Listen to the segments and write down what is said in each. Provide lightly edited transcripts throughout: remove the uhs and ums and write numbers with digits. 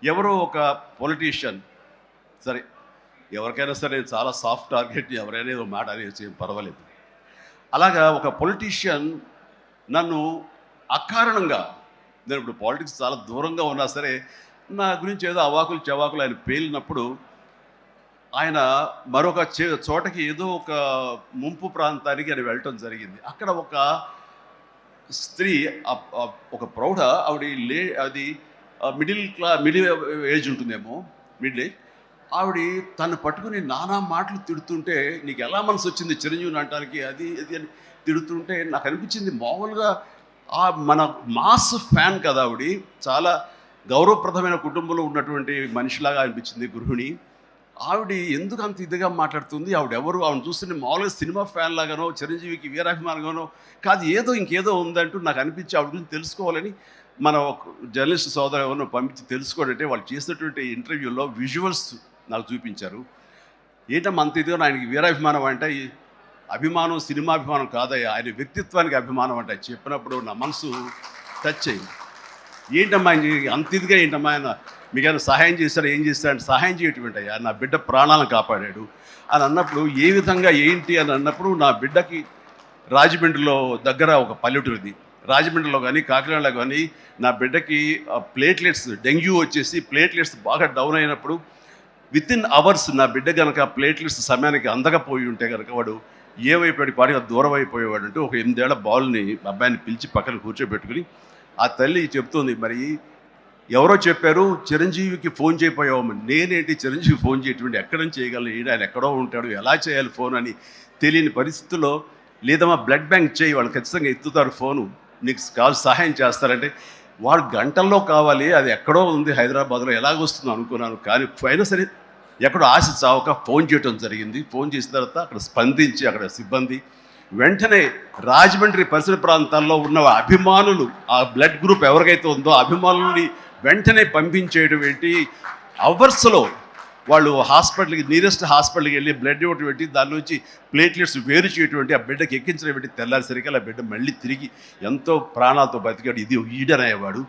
ఎవరో ఒక పొలిటీషియన్, సరే ఎవరికైనా సరే నేను చాలా సాఫ్ట్ టార్గెట్, ఎవరైనా ఏదో మాట అనేసి ఏం పర్వాలేదు. అలాగా ఒక పొలిటీషియన్ నన్ను అకారణంగా, నేను ఇప్పుడు పాలిటిక్స్ చాలా దూరంగా ఉన్నా సరే నా గురించి ఏదో అవాకులు చవాకులు ఆయన పేలినప్పుడు, ఆయన మరొక చోటకి ఏదో ఒక ముంపు ప్రాంతానికి ఆయన వెళ్ళటం జరిగింది. అక్కడ ఒక స్త్రీ, ఒక ప్రౌఢ ఆవిడ, అది మిడిల్ ఏజ్ ఉంటుందేమో, మిడిల్ ఏజ్. ఆవిడ తను పట్టుకుని నానా మాటలు తిడుతుంటే, నీకు ఎలా మనసు వచ్చింది చిరంజీవిని అంటానికి, అది అది అని తిడుతుంటే నాకు అనిపించింది, మామూలుగా మన మాస్ ఫ్యాన్ కదా ఆవిడ, చాలా గౌరవప్రదమైన కుటుంబంలో ఉన్నటువంటి మనిషిలాగా అనిపించింది గృహిణి. ఆవిడ ఎందుకు అంత ఇదిగా మాట్లాడుతుంది, ఆవిడెవరు, ఆవిడ చూస్తుంటే మామూలుగా సినిమా ఫ్యాన్ లాగానో చిరంజీవికి వీరాభిమానంగానో కాదు, ఏదో ఇంకేదో ఉందంటూ నాకు అనిపించి ఆవిడ గురించి తెలుసుకోవాలని మన జర్నలిస్ట్ సోదరు ఎవరినో పంపించి తెలుసుకోవాలంటే వాళ్ళు చేసినటువంటి ఇంటర్వ్యూలో విజువల్స్ నాకు చూపించారు. ఏంటమ్మా అంత ఇదిగా, ఆయనకి వీరాభిమానం అంటే అభిమానం సినిమాభిమానం కాదయ్యా, ఆయన వ్యక్తిత్వానికి అభిమానం అంటే చెప్పినప్పుడు నా మనసు టచ్ అయింది. ఏంటమ్మా అంత ఇదిగా ఏంటమ్మా, ఆయన మీకైనా సహాయం చేశాడు, ఏం చేస్తాడు, సహాయం చేయటం అయ్యా, నా బిడ్డ ప్రాణాలను కాపాడాడు అని అన్నప్పుడు, ఏ విధంగా ఏంటి అని అన్నప్పుడు, నా బిడ్డకి రాజమండ్రిలో దగ్గర ఒక పల్లెటూరిది, రాజమండ్రిలో కానీ కాకినాడలో కానీ నా బిడ్డకి ప్లేట్లెట్స్, డెంగ్యూ వచ్చేసి ప్లేట్లెట్స్ బాగా డౌన్ అయినప్పుడు వితిన్ అవర్స్ నా బిడ్డ కనుక ప్లేట్లెట్స్ సమయానికి అందకపోయి ఉంటే కనుక వాడు ఏమైపోయాడు, పాడిగా దూరం అయిపోయేవాడు. అంటూ ఒక 8 ఏళ్ల బాలుని అబ్బాయిని పిలిచి పక్కన కూర్చోబెట్టుకుని ఆ తల్లి చెప్తుంది, మరి ఎవరో చెప్పారు చిరంజీవికి ఫోన్ చేయపోయావమ్మని. నేనేంటి చిరంజీవి ఫోన్ చేయటువంటి, ఎక్కడ నుంచి చేయగలను, ఆయన ఎక్కడో ఉంటాడు, ఎలా చేయాలి ఫోన్ అని తెలియని పరిస్థితుల్లో, లేదమ్మా బ్లడ్ బ్యాంక్ చేయి, వాళ్ళు ఖచ్చితంగా ఎత్తుతారు ఫోను, నీకు కావాలి సహాయం చేస్తారంటే, వాడు గంటల్లో కావాలి, అది ఎక్కడో ఉంది హైదరాబాద్లో, ఎలాగొస్తుందో అనుకున్నాను. కానీ అయినా సరే ఎక్కడో ఆశ చావక ఫోన్ చేయడం జరిగింది. ఫోన్ చేసిన తర్వాత అక్కడ స్పందించి అక్కడ సిబ్బంది వెంటనే రాజమండ్రి పరిసర ప్రాంతాల్లో ఉన్న అభిమానులు, ఆ బ్లడ్ గ్రూప్ ఎవరికైతే ఉందో అభిమానుల్ని వెంటనే పంపించేయడం ఏంటి, అవర్స్లో వాళ్ళు హాస్పిటల్కి, నియరెస్ట్ హాస్పిటల్కి వెళ్ళి బ్లడ్ ఇవ్వటం ఏంటి, దాని నుంచి ప్లేట్లెట్స్ వేరు చేయటువంటి, ఆ బిడ్డకి ఎక్కించడం ఏంటి, తెల్లారిసరికి ఆ బిడ్డ మళ్ళీ తిరిగి ఎంతో ప్రాణాలతో బతికాడు. ఇది ఈడనయ్యేవాడు.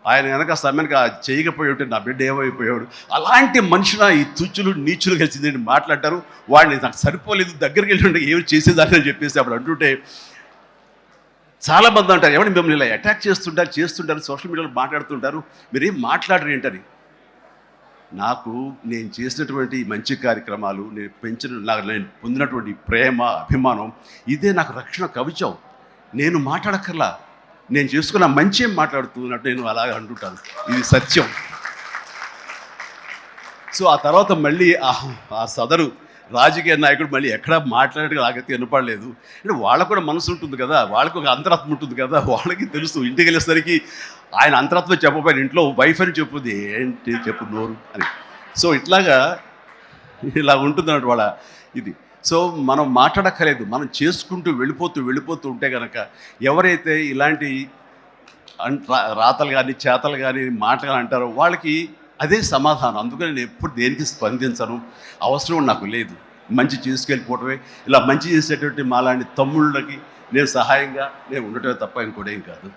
ఆయన కనుక సమయానికి చేయకపోయి ఉంటే నా బిడ్డ ఏమైపోయాడు. అలాంటి మనిషిన ఈ తుచ్చులు నీచులు కలిసిందని మాట్లాడతారు. వాడిని నాకు సరిపోలేదు, దగ్గరికి వెళ్ళి ఉంటే ఏమి చేసేదాన్ని అని చెప్పేసి అప్పుడు అంటుంటే, చాలామంది అంటారు ఏమని మిమ్మల్ని ఇలా అటాక్ చేస్తుంటారు సోషల్ మీడియాలో మాట్లాడుతుంటారు, మీరేం మాట్లాడరు ఏంటని. నాకు నేను చేసినటువంటి మంచి కార్యక్రమాలు, నేను పొందినటువంటి ప్రేమ అభిమానం, ఇదే నాకు రక్షణ కవచం. నేను మాట్లాడక్కర్లా, నేను చేసుకున్న మంచి ఏం మాట్లాడుతున్నట్టు నేను అలాగే అంటుంటాను, ఇది సత్యం. సో ఆ తర్వాత మళ్ళీ ఆ సదరు రాజకీయ నాయకుడు మళ్ళీ ఎక్కడా మాట్లాడేది నాకైతే వినపడలేదు. అంటే వాళ్ళకు కూడా మనసు ఉంటుంది కదా, వాళ్ళకు ఒక అంతరాత్మ ఉంటుంది కదా, వాళ్ళకి తెలుసు. ఇంటికి వెళ్ళేసరికి ఆయన అంతరాత్మ చెప్పపోయిన ఇంట్లో వైఫ్ అని చెప్పుద్ది, ఏంటి చెప్పు నోరు అని. సో ఇలా ఉంటుంది అన్నట్టు వాళ్ళ ఇది. సో మనం మాట్లాడక్కర్లేదు, మనం చేసుకుంటూ వెళ్ళిపోతూ ఉంటే కనుక ఎవరైతే ఇలాంటి రాతలు కానీ చేతలు కానీ మాటలు అంటారో వాళ్ళకి అదే సమాధానం. అందుకని నేను ఎప్పుడు దేనికి స్పందించను, అవసరం నాకు లేదు. మంచి చేసుకెళ్ళిపోవటమే, ఇలా మంచి చేసేటువంటి మాలాంటి తమ్ముళ్ళకి నేను సహాయంగా నేను ఉండటమే తప్ప ఇంకోటేం కాదు.